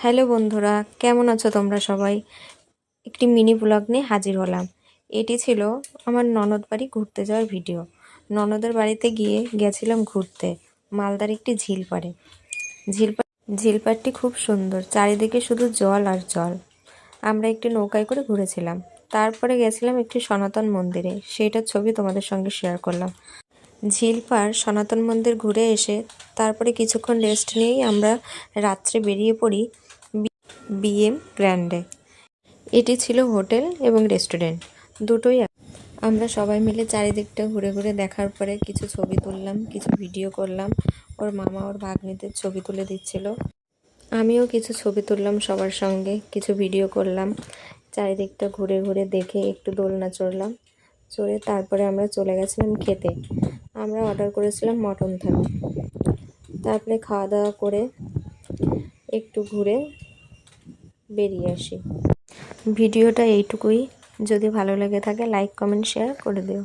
Hello বন্ধুরা, কেমন আছো তোমরা সবাই? একটি মিনি ব্লগ নিয়ে হাজির হলাম। এটি ছিল আমার ননদ বাড়ি ঘুরতে যাওয়ার ভিডিও। ননদের বাড়িতে গেছিলাম ঘুরতে, মালদার একটি ঝিল পাড়ে। ঝিলপাড়টি খুব সুন্দর, চারিদিকে শুধু জল আর জল। আমরা একটি নৌকায় করে ঘুরেছিলাম। তারপরে গেছিলাম একটি সনাতন মন্দিরে, সেইটার ছবি তোমাদের সঙ্গে শেয়ার করলাম। ঝিলপাড় সনাতন মন্দির ঘুরে এসে তারপরে কিছুক্ষণ রেস্ট নিয়েই আমরা রাত্রে বেরিয়ে পড়ি বিএম গ্র্যান্ডে। এটি ছিল হোটেল এবং রেস্টুরেন্ট দুটোই। আমরা সবাই মিলে চারিদিকটা ঘুরে ঘুরে দেখার পরে কিছু ছবি তুললাম, কিছু ভিডিও করলাম। ওর মামা ওর ভাগ্নিদের ছবি তুলে দিচ্ছিল, আমিও কিছু ছবি তুললাম সবার সঙ্গে, কিছু ভিডিও করলাম। চারিদিকটা ঘুরে ঘুরে দেখে একটু দোলনা চড়লাম, চড়ে তারপরে আমরা চলে গেছিলাম খেতে। আমরা অর্ডার করেছিলাম মটন থালি। তারপরে খাওয়া দাওয়া করে একটু ঘুরে বেরিয়ে আসি। ভিডিওটা এইটুকুই। যদি ভালো লেগে থাকে লাইক কমেন্ট শেয়ার করে দিও।